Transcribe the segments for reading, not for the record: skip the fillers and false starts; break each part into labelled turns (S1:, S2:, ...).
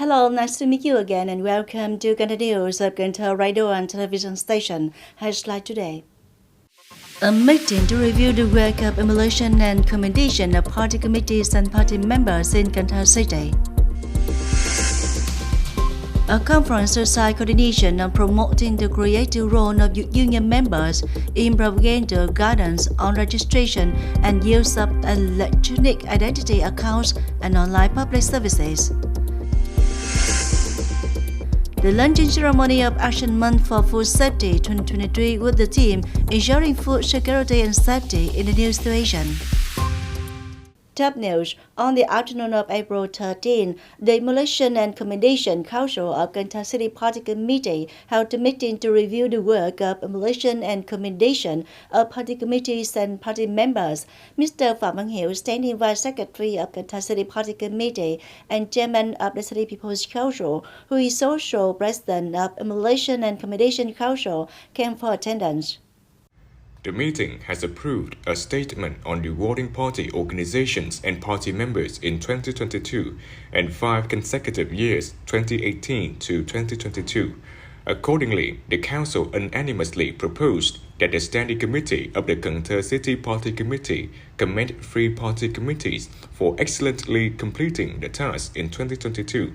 S1: Hello, nice to meet you again and welcome to Cần Thơ News of Cần Thơ Radio and Television Station. Highlight today. A meeting to review the work of emulation and commendation of party committees and party members in Cần Thơ City. A conference to decide coordination on promoting the creative role of youth union members in propaganda guidance on registration and use of electronic identity accounts and online public services. The launching ceremony of Action Month for Food Safety 2023 with the theme Ensuring Food Security and Safety in the New Situation. Top news. On the afternoon of April 13, the Emulation and Commendation Council of Cần Thơ City Party Committee held a meeting to review the work of emulation and commendation of party committees and party members. Mr. Phạm Văn Hiểu, Standing Vice Secretary of Cần Thơ City Party Committee and Chairman of the City People's Council, who is also President of Emulation and Commendation Council, came for attendance.
S2: The meeting has approved a statement on rewarding party organizations and party members in 2022 and 5 consecutive years, 2018 to 2022. Accordingly, the Council unanimously proposed that the Standing Committee of the Cần Thơ City Party Committee commend 3 party committees for excellently completing the task in 2022.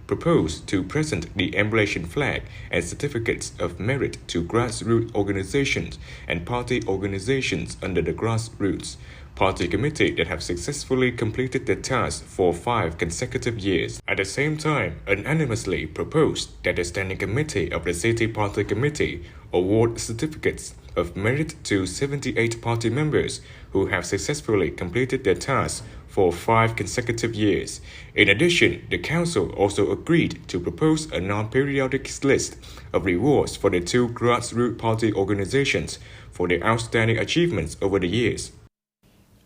S2: Proposed to present the emulation flag and certificates of merit to grassroots organizations and party organizations under the grassroots party committee that have successfully completed the task for 5 consecutive years. At the same time, unanimously proposed that the Standing Committee of the City Party Committee award certificates of merit to 78 party members who have successfully completed their task for 5 consecutive years. In addition, the Council also agreed to propose a non-periodic list of rewards for the 2 grassroots party organizations for their outstanding achievements over the years.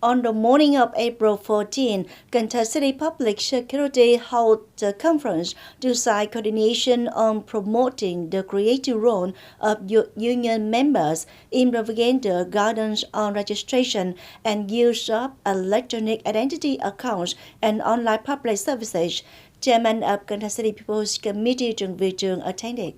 S1: On the morning of April 14, Cần Thơ City Public Security held a conference to decide coordination on promoting the creative role of youth union members in propaganda guidance on registration and use of electronic identity accounts and online public services. Chairman of Cần Thơ City People's Committee Trần Việt Trường attended.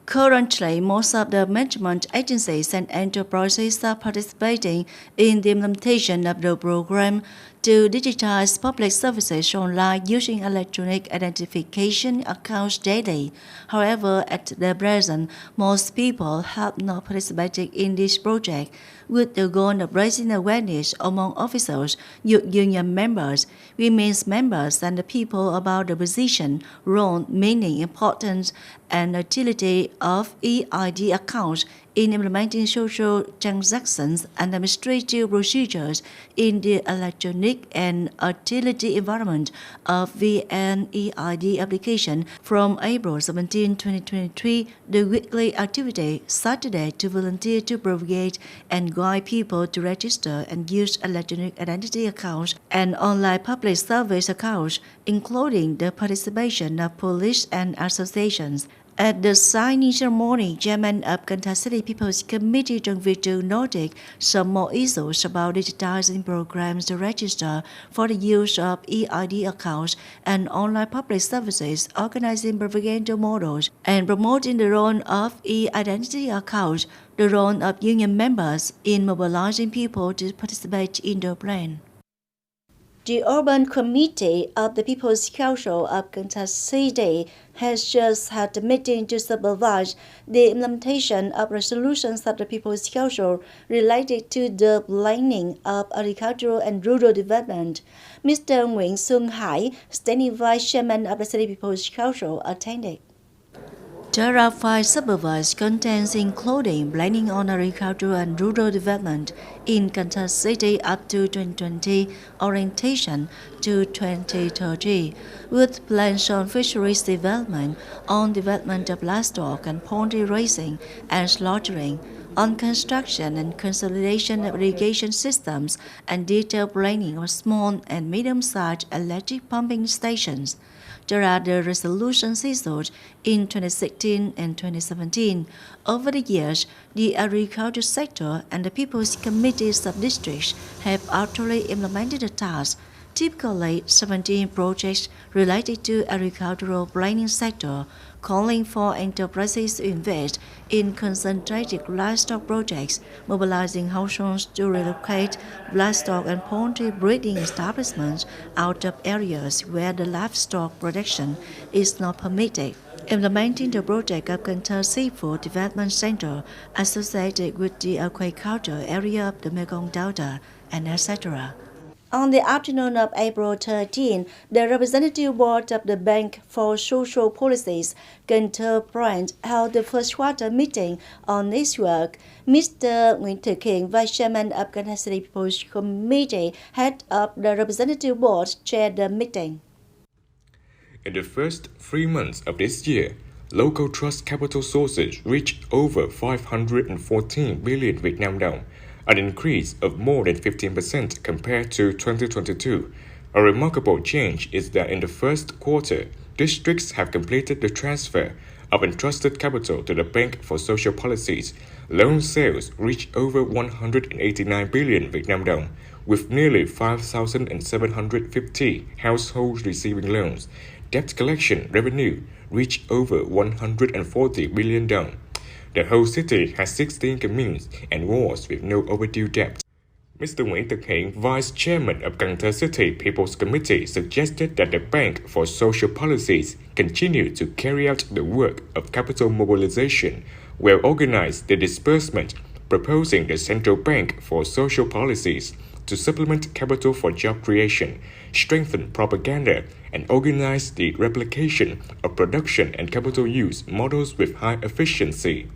S1: Currently, most of the management agencies and enterprises are participating in the implementation of the program to digitize public services online using electronic identification accounts daily. However, at the present, most people have not participated in this project with the goal of raising awareness among officers, youth union members, women's members, and the people about the position, role, meaning, importance, and utility of EID accounts in implementing social transactions and administrative procedures in the electronic and utility environment of VNEID application from April 17, 2023, the weekly activity Saturday to volunteer to propagate and guide people to register and use electronic identity accounts and online public service accounts, including the participation of police and associations. At the signing ceremony, Chairman of Cần Thơ City People's Committee Trần Việt Trường noted some more issues about digitizing programs to register for the use of EID accounts and online public services, organizing propaganda models, and promoting the role of e-identity accounts, the role of union members in mobilizing people to participate in the plan. The Urban Committee of the People's Council of Cần Thơ City has just had a meeting to supervise the implementation of resolutions of the People's Council related to the planning of agricultural and rural development. Mr. Nguyễn Xuân Hải, Standing Vice Chairman of the City People's Council, attended. There are 5 supervised contents including planning on agricultural and rural development in Cần Thơ City up to 2020, orientation to 2030, with plans on fisheries development, on development of livestock and poultry raising and slaughtering, on construction and consolidation of irrigation systems, and detailed planning of small and medium-sized electric pumping stations. There are the resolutions issued in 2016 and 2017. Over the years, the agriculture sector and the People's Committees of districts have actually implemented the task. typically 17 projects related to agricultural planning sector, calling for enterprises to invest in concentrated livestock projects, mobilizing households to relocate livestock and poultry breeding establishments out of areas where the livestock production is not permitted. Implementing the project of Cần Thơ Seafood Development Center associated with the aquaculture area of the Mekong Delta, and etc. On the afternoon of April 13, the representative board of the Bank for Social Policies, Cần Thơ branch, held the first quarter meeting on its work. Mr. Nguyễn Thực Hiện, Vice Chairman of Cần Thơ City People's Committee, head of the representative board, chaired the meeting.
S2: In the first 3 months of this year, local trust capital sources reached over 514 billion Vietnam dong, an increase of more than 15% compared to 2022. A remarkable change is that in the first quarter, districts have completed the transfer of entrusted capital to the Bank for Social Policies. Loan sales reached over 189 billion Vietnam dong, with nearly 5,750 households receiving loans. Debt collection revenue reached over 140 billion dong. The whole city has 16 communes and wards with no overdue debt. Mr. Nguyễn Thực Hiện, Vice Chairman of Cần Thơ City People's Committee, suggested that the Bank for Social Policies continue to carry out the work of capital mobilization, well organize the disbursement, proposing the Central Bank for Social Policies to supplement capital for job creation, strengthen propaganda, and organize the replication of production and capital use models with high efficiency.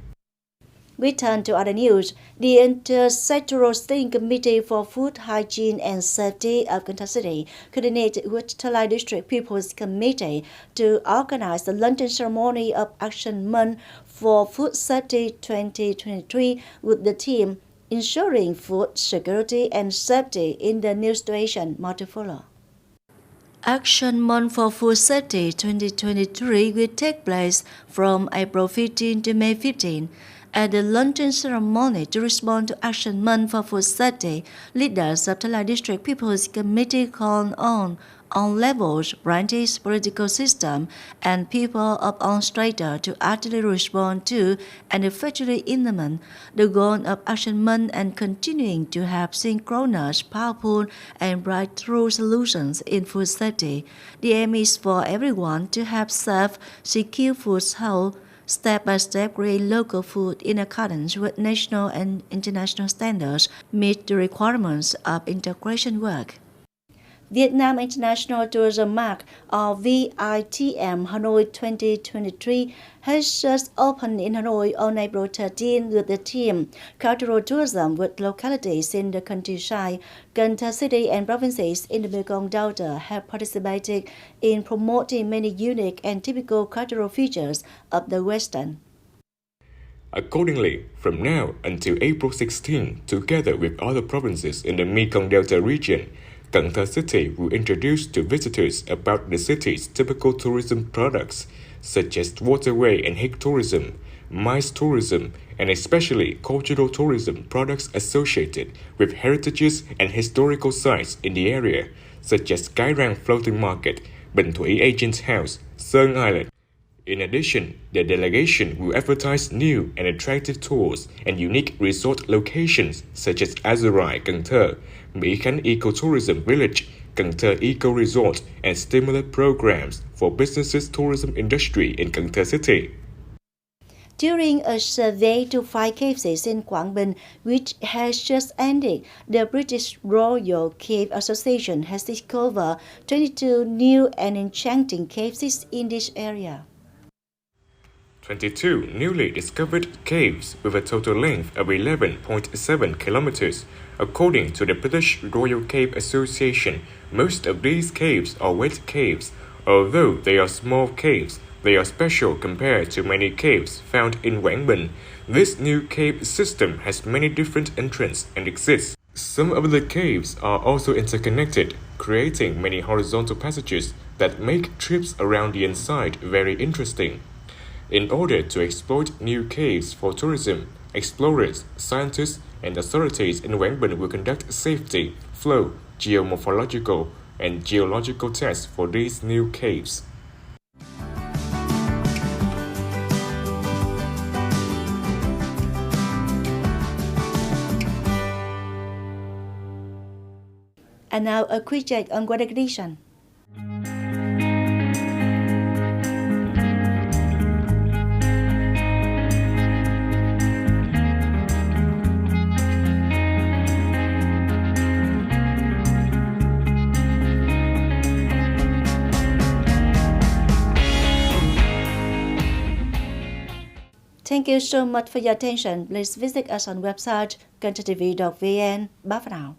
S1: We turn to other news. The Intersectoral Steering Committee for Food Hygiene and Safety of Cần Thơ City coordinated with Gia Lai District People's Committee to organize the luncheon ceremony of Action Month for Food Safety 2023 with the theme Ensuring Food Security and Safety in the New Situation. More to follow. Action Month for Food Safety 2023 will take place from April 15 to May 15. At the luncheon ceremony to respond to Action Month for Food Safety, leaders of Gia Lai District People's Committee called on all levels, branches, political system, and people of all strata to actively respond to and effectively implement the goal of Action Month and continuing to have synchronous, powerful, and breakthrough solutions in food safety. The aim is for everyone to have safe, secure food health, step-by-step create local food in accordance with national and international standards, meet the requirements of integration work. Vietnam International Tourism Mark, or VITM Hanoi 2023, has just opened in Hanoi on April 13 with the theme Cultural Tourism with localities in the countryside. Cần Thơ City and provinces in the Mekong Delta have participated in promoting many unique and typical cultural features of the Western.
S2: Accordingly, from now until April 16, together with other provinces in the Mekong Delta region, Cần Thơ City will introduce to visitors about the city's typical tourism products, such as waterway and hick tourism, mice tourism, and especially cultural tourism products associated with heritages and historical sites in the area, such as Cái Răng Floating Market, Bình Thủy Agent's House, Sơn Island. In addition, the delegation will advertise new and attractive tours and unique resort locations such as Azurai Cần Thơ, Mỹ Khánh Ecotourism Village, Cần Thơ Eco Resort, and stimulate programs for businesses tourism industry in Cần Thơ City.
S1: During a survey to 5 caves in Quảng Bình, which has just ended, the British Royal Cave Association has discovered 22 new and enchanting caves in this area.
S2: 22 newly discovered caves with a total length of 11.7 kilometers. According to the British Royal Cave Association, most of these caves are wet caves. Although they are small caves, they are special compared to many caves found in Quảng Bình. This new cave system has many different entrances and exits. Some of the caves are also interconnected, creating many horizontal passages that make trips around the inside very interesting. In order to exploit new caves for tourism, explorers, scientists, and authorities in Quảng Bình will conduct safety, flow, geomorphological, and geological tests for these new caves.
S1: And now a quick check on weather condition. Thank you so much for your attention. Please visit us on website thtpct.vn. Bye for now.